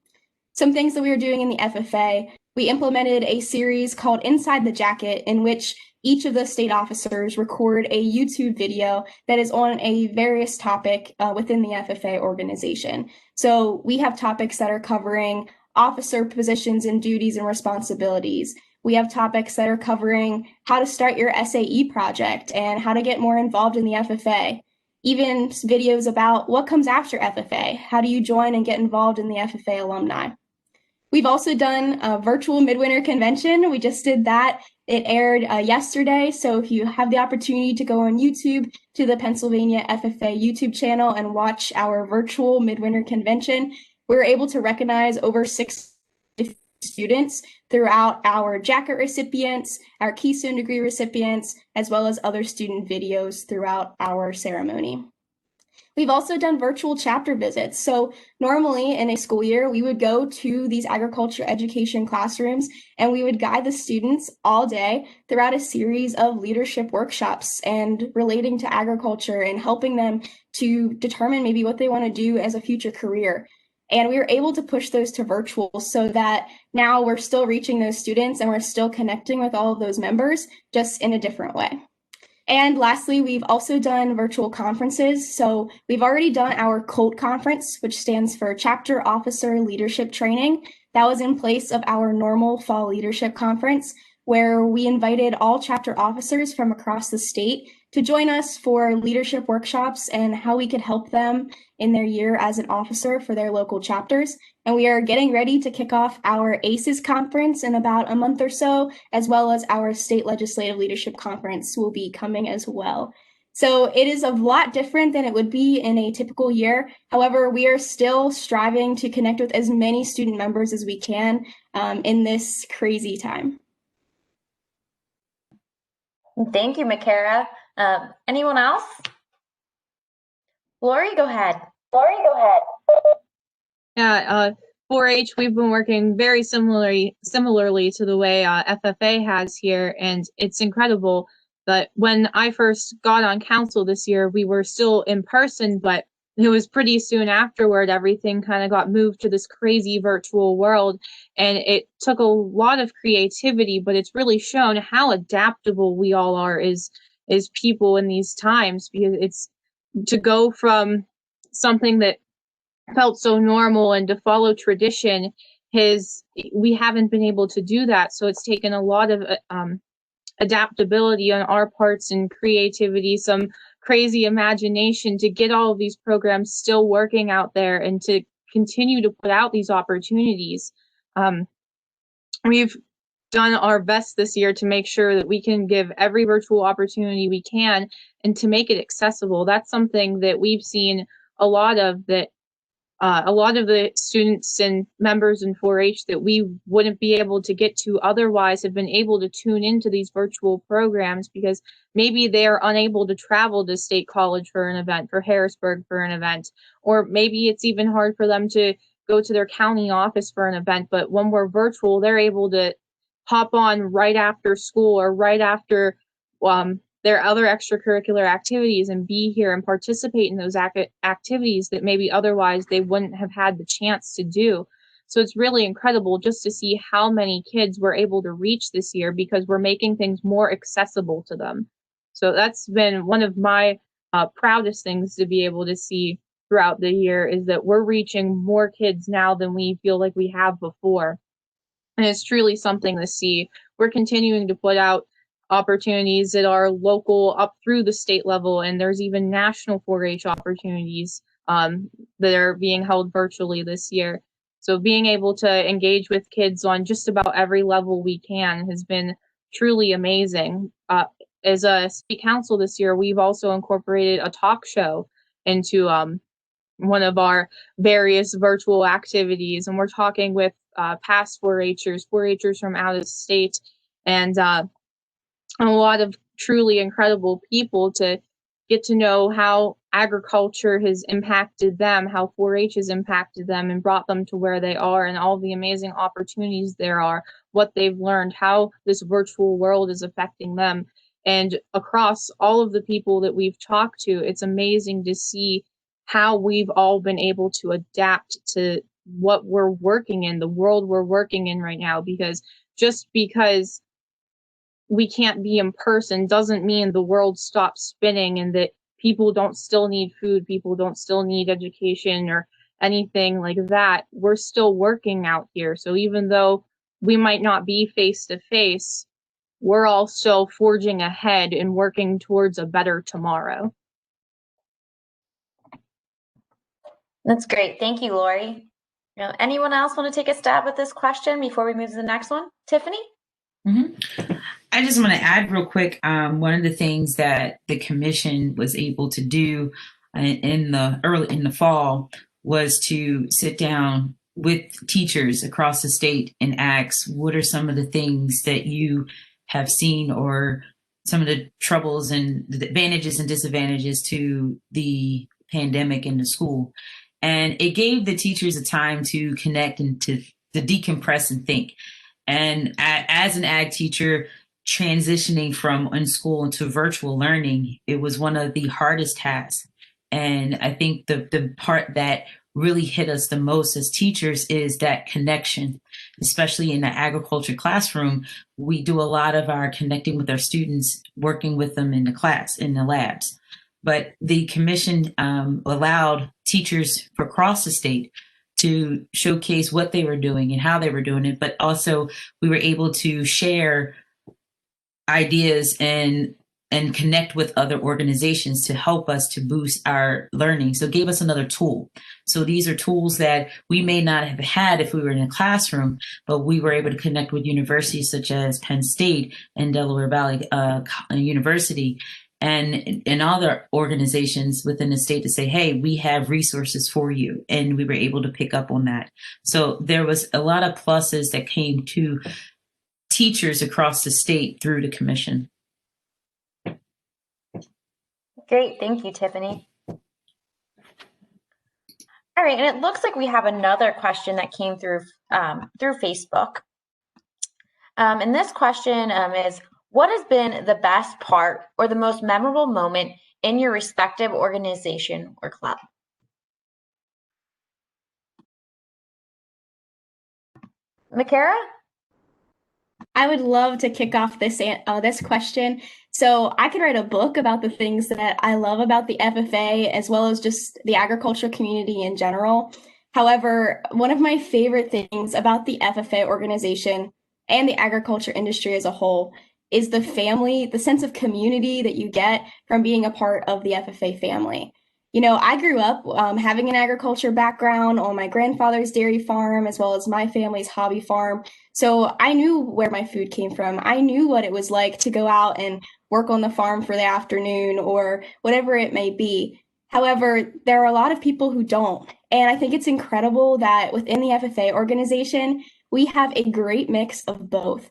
Some things that we are doing in the FFA, we implemented a series called Inside the Jacket, in which each of the state officers record a YouTube video that is on a various topic within the FFA organization. So we have topics that are covering officer positions and duties and responsibilities. We have topics that are covering how to start your SAE project and how to get more involved in the FFA. Even videos about what comes after FFA. How do you join and get involved in the FFA alumni? We've also done a virtual Midwinter convention. We just did that. It aired yesterday. So if you have the opportunity to go on YouTube to the Pennsylvania FFA YouTube channel and watch our virtual Midwinter convention, we were able to recognize over 6 students throughout our jacket recipients, our Keystone degree recipients, as well as other student videos throughout our ceremony. We've also done virtual chapter visits. So normally in a school year, we would go to these agriculture education classrooms and we would guide the students all day throughout a series of leadership workshops and relating to agriculture and helping them to determine maybe what they want to do as a future career. And we were able to push those to virtual so that now we're still reaching those students and we're still connecting with all of those members, just in a different way. And lastly, we've also done virtual conferences. So we've already done our COLT conference, which stands for Chapter Officer Leadership Training. That was in place of our normal fall leadership conference, where we invited all chapter officers from across the state to join us for leadership workshops and how we could help them in their year as an officer for their local chapters. And we are getting ready to kick off our ACES conference in about a month or so, as well as our state legislative leadership conference will be coming as well. So it is a lot different than it would be in a typical year. However, we are still striving to connect with as many student members as we can in this crazy time. Thank you, Makara. Anyone else? Lori, go ahead. Yeah, 4-H, we've been working very similarly to the way FFA has here, and it's incredible. But when I first got on council this year, we were still in person, but it was pretty soon afterward, everything kind of got moved to this crazy virtual world, and it took a lot of creativity, but it's really shown how adaptable we all are as people in these times, because it's to go from something that felt so normal and to follow tradition, we haven't been able to do that. So it's taken a lot of adaptability on our parts and creativity, some crazy imagination to get all of these programs still working out there and to continue to put out these opportunities. We've done our best this year to make sure that we can give every virtual opportunity we can and to make it accessible. That's something that we've seen a lot of, that a lot of the students and members in 4-H that we wouldn't be able to get to otherwise have been able to tune into these virtual programs because maybe they're unable to travel to State College for an event, for Harrisburg for an event, or maybe it's even hard for them to go to their county office for an event. But when we're virtual, they're able to hop on right after school or right after their other extracurricular activities and be here and participate in those activities that maybe otherwise they wouldn't have had the chance to do. So it's really incredible just to see how many kids we're able to reach this year because we're making things more accessible to them. So that's been one of my proudest things to be able to see throughout the year, is that we're reaching more kids now than we feel like we have before. And it's truly something to see. We're continuing to put out opportunities that are local up through the state level, and there's even national 4-H opportunities that are being held virtually this year. So being able to engage with kids on just about every level we can has been truly amazing. As a state council this year, we've also incorporated a talk show into one of our various virtual activities, and we're talking with past 4-Hers from out of state, and a lot of truly incredible people to get to know how agriculture has impacted them, how 4-H has impacted them and brought them to where they are, and all the amazing opportunities there are, what they've learned, how this virtual world is affecting them. And across all of the people that we've talked to, it's amazing to see how we've all been able to adapt to what we're working in, the world we're working in right now, because just because we can't be in person doesn't mean the world stops spinning and that people don't still need food, people don't still need education or anything like that. We're still working out here. So even though we might not be face to face, we're all still forging ahead and working towards a better tomorrow. That's great. Thank you, Lori. Anyone else want to take a stab at this question before we move to the next one? Tiffany? Mm-hmm. I just want to add real quick, one of the things that the commission was able to do in the fall was to sit down with teachers across the state and ask, what are some of the things that you have seen, or some of the troubles and the advantages and disadvantages to the pandemic in the school. And it gave the teachers a time to connect and to decompress and think. And as an ag teacher, transitioning from in school into virtual learning, it was one of the hardest tasks. And I think the part that really hit us the most as teachers is that connection, especially in the agriculture classroom. We do a lot of our connecting with our students, working with them in the class, in the labs. But the commission allowed teachers across the state to showcase what they were doing and how they were doing it, but also we were able to share ideas and connect with other organizations to help us to boost our learning. So it gave us another tool. So these are tools that we may not have had if we were in a classroom, but we were able to connect with universities such as Penn State and Delaware Valley University and other organizations within the state to say, hey, we have resources for you. And we were able to pick up on that. So there was a lot of pluses that came to teachers across the state through the commission. Great, thank you, Tiffany. All right, and it looks like we have another question that came through Facebook. And this question is, what has been the best part or the most memorable moment in your respective organization or club? McKara? I would love to kick off this question. So I could write a book about the things that I love about the FFA, as well as just the agriculture community in general. However, one of my favorite things about the FFA organization and the agriculture industry as a whole is the family, the sense of community that you get from being a part of the FFA family. You know, I grew up having an agriculture background on my grandfather's dairy farm, as well as my family's hobby farm. So I knew where my food came from. I knew what it was like to go out and work on the farm for the afternoon or whatever it may be. However, there are a lot of people who don't. And I think it's incredible that within the FFA organization, we have a great mix of both.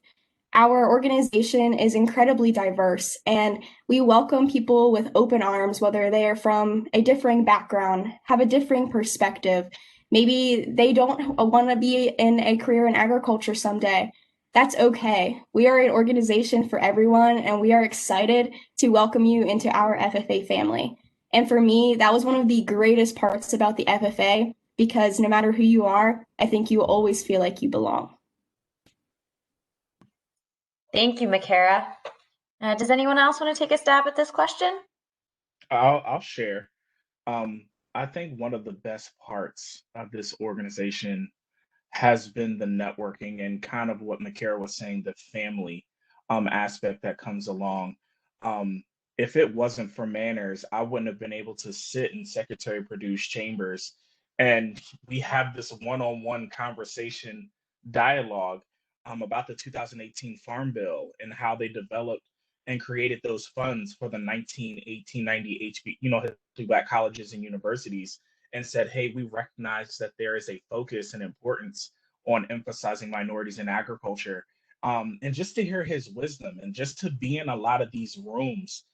Our organization is incredibly diverse, and we welcome people with open arms, whether they are from a differing background, have a differing perspective. Maybe they don't want to be in a career in agriculture someday. That's okay. We are an organization for everyone, and we are excited to welcome you into our FFA family. And for me, that was one of the greatest parts about the FFA, because no matter who you are, I think you will always feel like you belong. Thank you, McKara. Does anyone else want to take a stab at this question? I'll share. I think one of the best parts of this organization has been the networking and kind of what McKara was saying, the family aspect that comes along. If it wasn't for MANRRS, I wouldn't have been able to sit in secretary produced chambers and we have this one-on-one conversation dialogue about the 2018 Farm Bill and how they developed and created those funds for the 1890 HB, History Black colleges and universities, and said, hey, we recognize that there is a focus and importance on emphasizing minorities in agriculture. And just to hear his wisdom and just to be in a lot of these rooms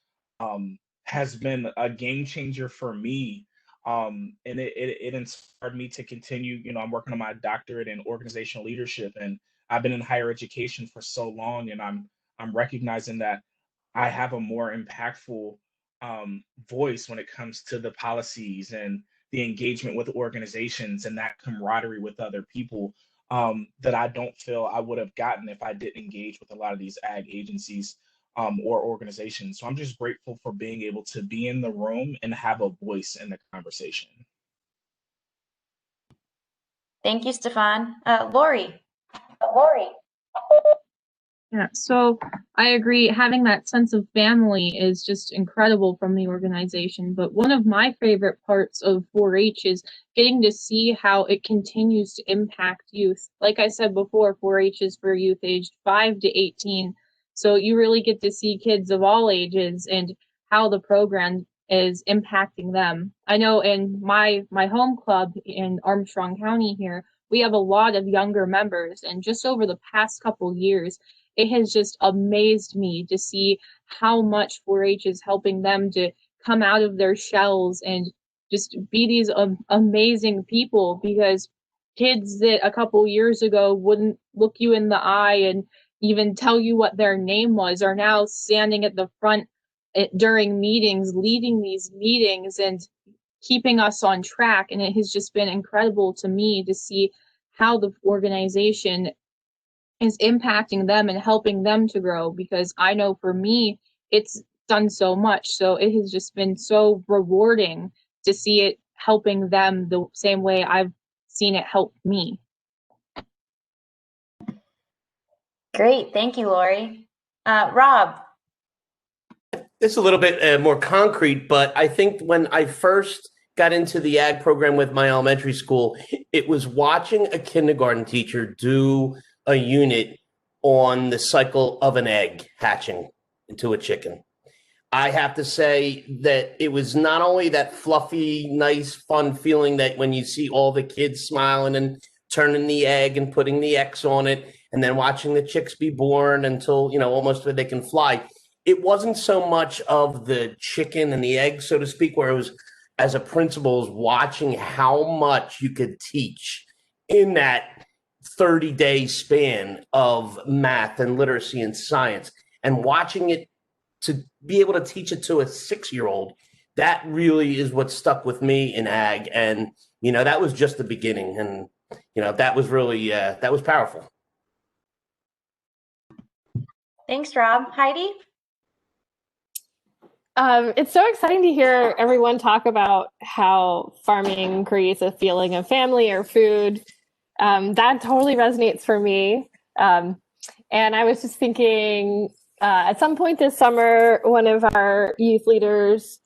has been a game changer for me. And it inspired me to continue. I'm working on my doctorate in organizational leadership, and I've been in higher education for so long, and I'm recognizing that I have a more impactful voice when it comes to the policies and the engagement with organizations and that camaraderie with other people that I don't feel I would have gotten if I didn't engage with a lot of these ag agencies or organizations. So I'm just grateful for being able to be in the room and have a voice in the conversation. Thank you, Stefan. Lori. Yeah, so I agree. Having that sense of family is just incredible from the organization. But one of my favorite parts of 4-H is getting to see how it continues to impact youth. Like I said before, 4-H is for youth aged 5 to 18. So you really get to see kids of all ages and how the program is impacting them. I know in my home club in Armstrong County here, we have a lot of younger members, and just over the past couple years, it has just amazed me to see how much 4-H is helping them to come out of their shells and just be these amazing people, because kids that a couple years ago wouldn't look you in the eye and even tell you what their name was are now standing at the front during meetings, leading these meetings and keeping us on track. And it has just been incredible to me to see how the organization is impacting them and helping them to grow, because I know for me, it's done so much. So it has just been so rewarding to see it helping them the same way I've seen it help me. Great. Thank you, Lori. Rob. It's a little bit more concrete, but I think when I first got into the ag program with my elementary school, it was watching a kindergarten teacher do a unit on the cycle of an egg hatching into a chicken. I have to say that it was not only that fluffy, nice, fun feeling that when you see all the kids smiling and turning the egg and putting the X on it, and then watching the chicks be born until, almost where they can fly. It wasn't so much of the chicken and the egg, so to speak, where it was, as a principal, is watching how much you could teach in that 30-day span of math and literacy and science, and watching it to be able to teach it to a 6-year-old. That really is what stuck with me in ag. And, that was just the beginning. And, that was really, that was powerful. Thanks, Rob. Heidi? It's so exciting to hear everyone talk about how farming creates a feeling of family or food. That totally resonates for me. And I was just thinking, at some point this summer, one of our youth leaders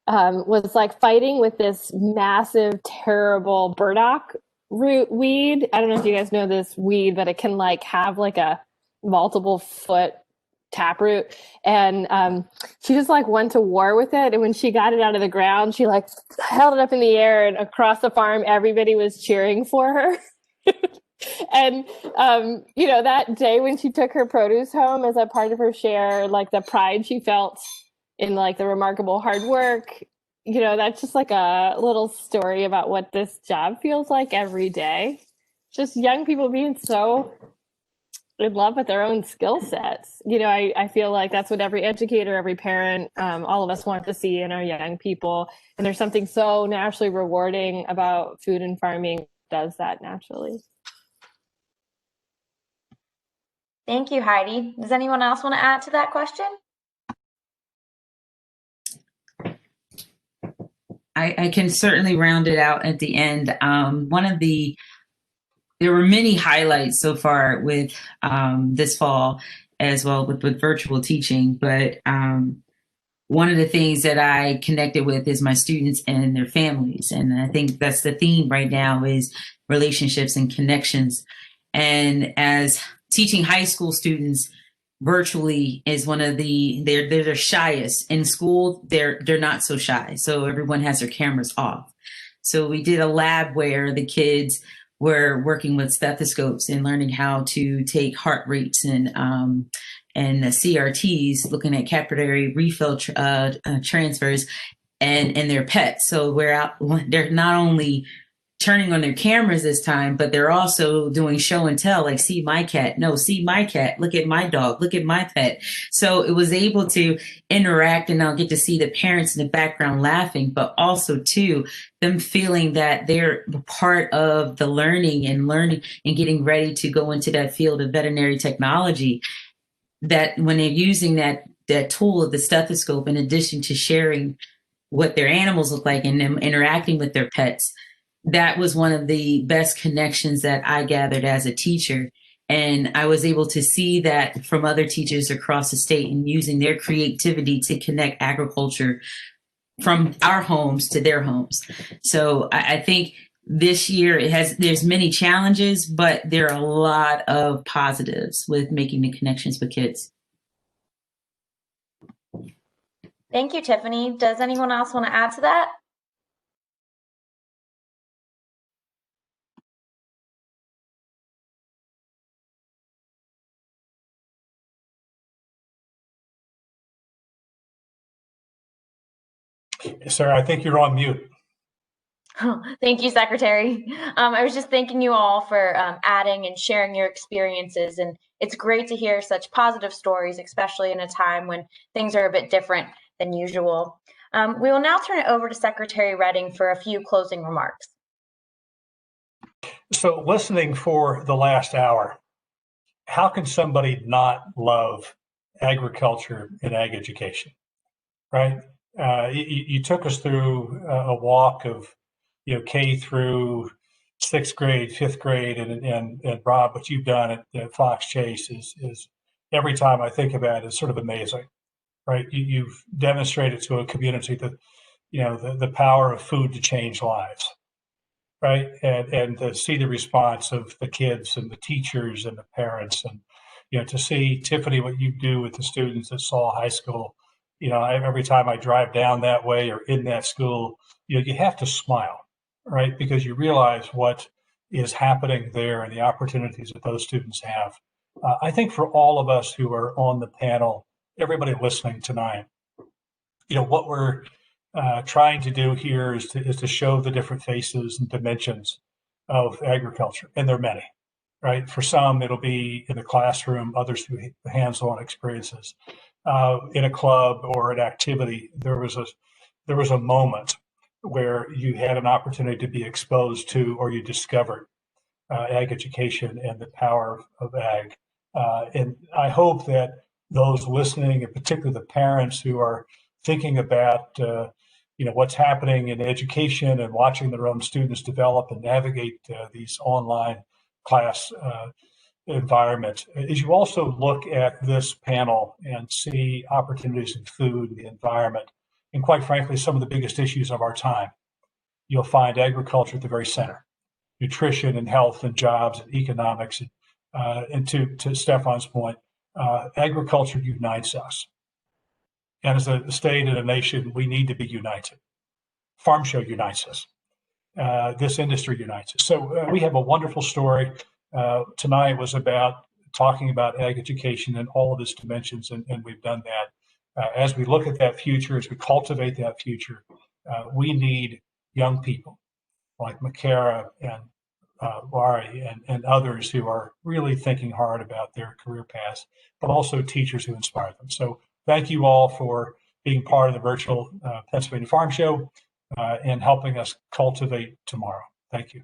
was like fighting with this massive, terrible burdock root weed. I don't know if you guys know this weed, but it can like have like a multiple foot taproot, and she just like went to war with it. And when she got it out of the ground, she like held it up in the air, and across the farm everybody was cheering for her. And that day when she took her produce home as a part of her share, like the pride she felt in like the remarkable hard work, that's just like a little story about what this job feels like every day. Just young people being so in love with their own skill sets. I feel like that's what every educator, every parent, all of us want to see in our young people. And there's something so naturally rewarding about food and farming does that naturally. Thank you, Heidi. Does anyone else want to add to that question? I can certainly round it out at the end. There were many highlights so far with this fall as well with virtual teaching, but one of the things that I connected with is my students and their families. And I think that's the theme right now is relationships and connections. And as teaching high school students virtually is one of they're the shyest. In school, they're not so shy. So everyone has their cameras off. So we did a lab where the kids were working with stethoscopes and learning how to take heart rates and the CRTs, looking at capillary refill transfers and their pets. So they're not only turning on their cameras this time, but they're also doing show and tell, like, see my cat, no, see my cat, look at my dog, look at my pet. So it was able to interact, and I'll get to see the parents in the background laughing, but also too, them feeling that they're part of the learning and getting ready to go into that field of veterinary technology. That when they're using that tool of the stethoscope, in addition to sharing what their animals look like and them interacting with their pets, that was one of the best connections that I gathered as a teacher. And I was able to see that from other teachers across the state and using their creativity to connect agriculture from our homes to their homes. So I think this year there's many challenges, but there are a lot of positives with making the connections with kids. Thank you, Tiffany. Does anyone else want to add to that? Sarah, I think you're on mute. Oh, thank you, Secretary. I was just thanking you all for adding and sharing your experiences. And it's great to hear such positive stories, especially in a time when things are a bit different than usual. We will now turn it over to Secretary Redding for a few closing remarks. So listening for the last hour, how can somebody not love agriculture and ag education, right? You took us through a walk of, K through sixth grade, fifth grade, and Rob, what you've done at Fox Chase is every time I think about it, is sort of amazing, right? You've demonstrated to a community that, the power of food to change lives, right? And to see the response of the kids and the teachers and the parents, and to see, Tiffany, what you do with the students at Saul High School. Every time I drive down that way or in that school, you have to smile, right? Because you realize what is happening there and the opportunities that those students have. I think for all of us who are on the panel, everybody listening tonight, what we're trying to do here is to show the different faces and dimensions of agriculture, and there are many, right? For some, it'll be in the classroom, others through hands-on experiences. In a club or an activity, there was a moment where you had an opportunity to be exposed to, or you discovered ag education and the power of ag. And I hope that those listening, and particularly the parents who are thinking about what's happening in education and watching their own students develop and navigate these online class environment, is you also look at this panel and see opportunities in food, the environment, and quite frankly, some of the biggest issues of our time. You'll find agriculture at the very center, nutrition and health and jobs and economics. And to Stefan's point, agriculture unites us. And as a state and a nation, we need to be united. Farm Show unites us. This industry unites us. So we have a wonderful story. Tonight was about talking about ag education and all of its dimensions, and we've done that. As we look at that future, as we cultivate that future, we need young people like Makara and Laurie and others who are really thinking hard about their career paths, but also teachers who inspire them. So thank you all for being part of the virtual Pennsylvania Farm Show and helping us cultivate tomorrow. Thank you.